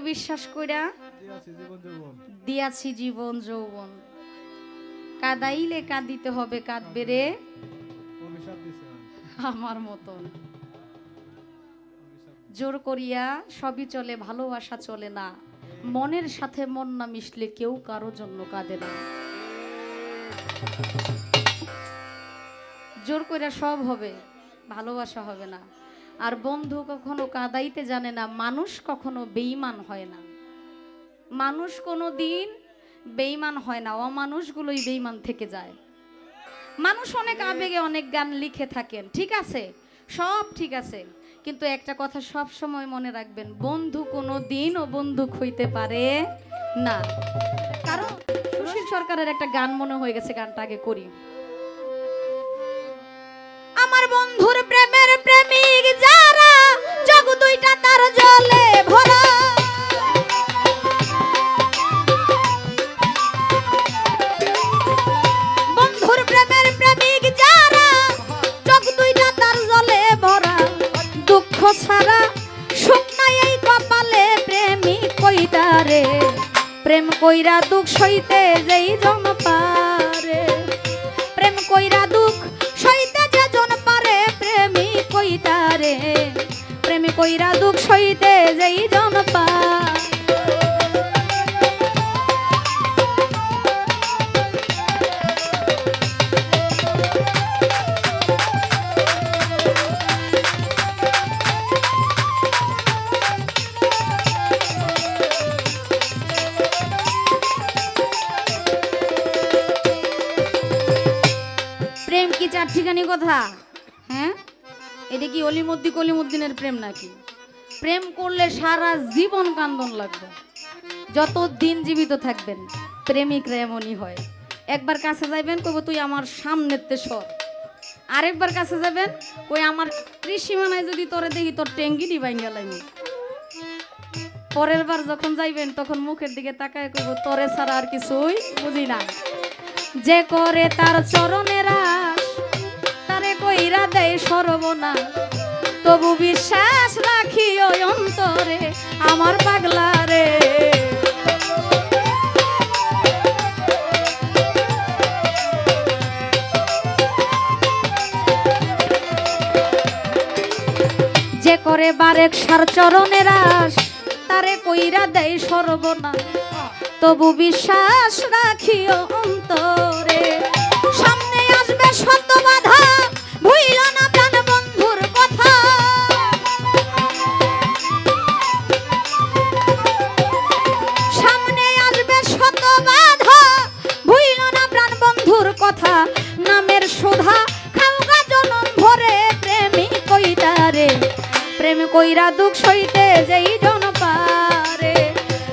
বিশ্বাস কইরা দিয়াছি জীবন যৌবন, কাদাইলে কাঁদিতে হবে, কাঁদবে রে আমার মতন। জোর করিয়া সবই চলে, ভালোবাসা চলে না, মনের সাথে মন না মিশলে কেউ কারো জন্য কাঁদে না। জোর কইরা সব হবে, ভালোবাসা হবে না। আর বন্ধু কখনো কাঁদাইতে জানে না, মানুষ কখনো বেঈমান হয় না। মানুষ কোনো দিন বেঈমান হয় না, অমানুষগুলোই বেঈমান থেকে যায়। মানুষ অনেক আবেগে অনেক গান লিখে থাকেন, ঠিক আছে, সব ঠিক আছে, কিন্তু একটা কথা সব সময় মনে রাখবেন, বন্ধু কোনো দিনও বন্দুক হইতে পারে না। কারণ সুশীল সরকারের একটা গান মনে হয়ে গেছে, গানটা আগে করি। আমার বন্ধুর প্রেমের প্রেমিক যারা, জগ দুইটা তার জলে ভরা। বন্ধুর প্রেমের প্রেমিক যারা, জগ দুইটা তার জলে ভরা। দুঃখ ছাড়া সুখ নাই এই কপালে, প্রেমিক কইতারে প্রেম কইরা দুঃখ সইতে যেই জন পারে। প্রেম কইরা দুঃখ সইতে যে জন পারে, প্রেমিক কইতারে প্রেম কইরা দুঃখ সইতে যেই জন পারে। প্রেম কি চার ঠিকানি কথা? হ্যাঁ, এটা কি অলিমুদ্দি কলিমুদ্দিনের প্রেম নাকি? প্রেম করলে সারা জীবন কান্দন লাগবে, যত দিন জীবিত থাকবেন। প্রেমিকরা এমনই হয়, একবার কাছে যাইবেন কইব তুই আমার সামনেতে সর, আরেকবার কাছে যাবেন কই আমার ত্রিসীমানায় যদি তোরে দেখি তোর টেঙ্গিনি ভাঙ্গা লাগবে। পরের বার যখন যাইবেন তখন মুখের দিকে তাকায় কইব তোরে ছাড়া আর কিছুই বুঝি না। যে করে তার চরণের আশ, তারে কইরা দেয় সর্বনাশ। তবু বিশ্বাস রাখি ওই অন্তরে আমার পাগলা রে। যে করে বারেক সার চরণের আশ, তারে কইরা দেয় সর্বনাশ। তবু বিশ্বাস রাখিও অন্তরে। সামনে আসবে শত বাধা, ভুইল না প্রাণ বন্ধুর কথা। সামনে আসবে শত বাধা, ভুইল না প্রাণ বন্ধুর কথা। নামের সুধা খাওগা জনম ভরে, প্রেমিক কইতারে প্রেম কইরা দুঃখ সইতে যেই জন পারে।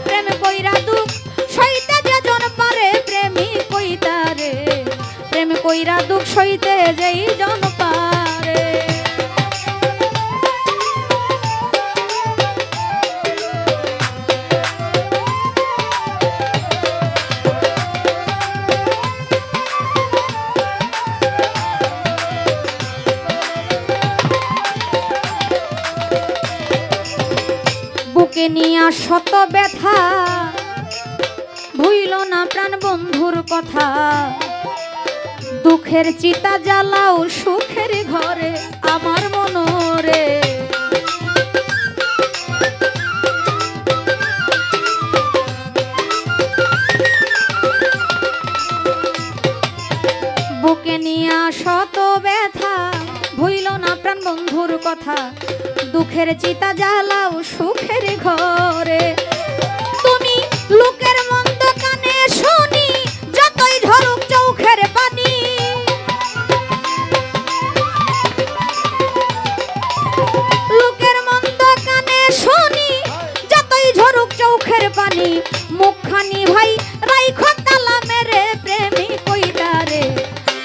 প্রেম কইরা দুঃখ সইতে যে জন পারে, প্রেমিক কইতারে প্রেম কইরা দুঃখ সইতে যেই জন পারে। বুকে নিয়া শত ব্যথা, ভুইল না প্রাণ বন্ধুর কথা। দুঃখের চিতা জ্বালাও সুখের ঘরে আমার মনরে। বুকে নিয়া শত ব্যথা, ভুইল না প্রাণ বন্ধুর কথা। দুঃখের চিতা জ্বালাও সুখের ঘরে। তুমি লোকের মন্দ কানে শুনি, যতই ঝরুক চোখের পানি। লোকের মন্দ কানে শুনি, যতই ঝরুক চোখের পানি। মুখখানি ভাই রাইখো তালা মেরে, প্রেমিক কইতারে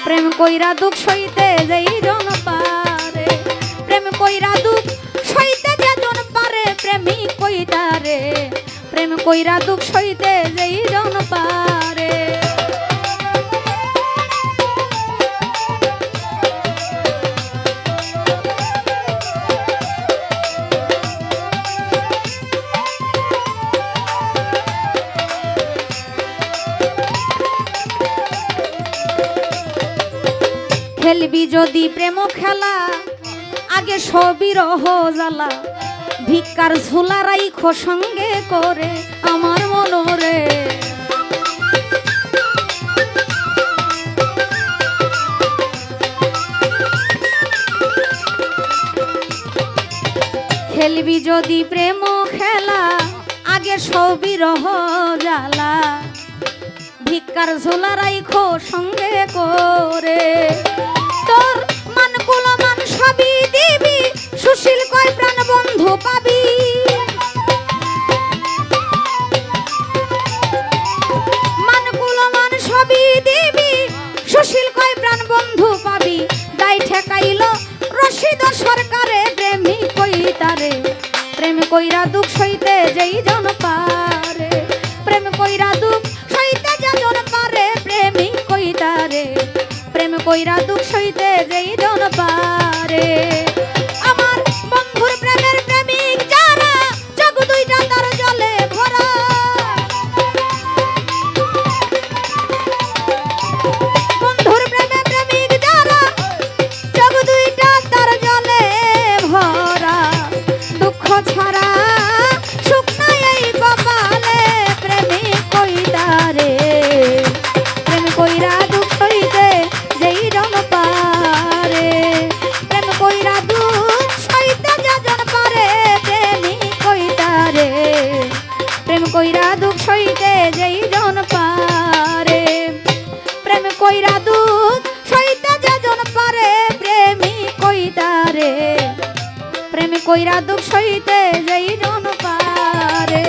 প্রেম কইরা দুঃখ সইতে যেই জন পারে। প্রেম কইরা দুঃখ সইতে যে জন পারে, প্রেমিক কইতারে প্রেম কইরা দুঃখ সইতে যেই জন পারে। খেলবি যদি প্রেম খেলা আগে সবিরহ জ্বালা ভিক্ষার ঝোলা রাইখো সঙ্গে করে আমার মনরে। খেলবি যদি প্রেম খেলা আগে সবিরহ জ্বালা ভিক্ষার ঝোলা রাইখো সঙ্গে করে। তোর মান কুল মান সবই দিবি সুশীল কয় প্রাণ বন্ধু পাবি। মান কুল মান সবই দিবি সুশীল কয় প্রাণ বন্ধু পাবি। দাই ঠেকাইল রশিদ সরকারে প্রেমিক কইতারে প্রেম কইরা দুঃখ সইতে যেই জন পারে। প্রেম কইরা দুঃখ সইতে যেজন পারে প্রেমিক কইতারে প্রেম কইরা দুঃখ সইতে যেই জন পারে। আমার বন্ধুর প্রেমের প্রেমিক যারা চোখ দুইটা তার জলে ভরা। বন্ধুর প্রেমে প্রেমিক যারা চোখ দুইটা তার জলে ভরা। দুঃখ ছাড়া সুখ নাই এই কপালে প্রেমিক কইতারে প্রেম কইরা দুঃখ সইতে যেই জন পারে। প্রেম কইরা দুঃখ সইতে যেজন পারে প্রেমিক কইতারে প্রেম কইরা দুঃখ সইতে যেই জন পারে। প্রেম কইরা দুঃখ সইতে যেজন পারে প্রেমিক কইতারে প্রেম কইরা দুঃখ সইতে যেই জন পারে।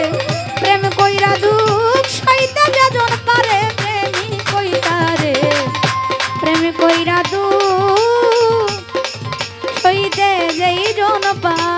প্রেম কইরা দুঃখ সইতে যেজন পারে প্রেমিক কইতারে প্রেম কইরা দুঃখ সইতে যেই জন পারে।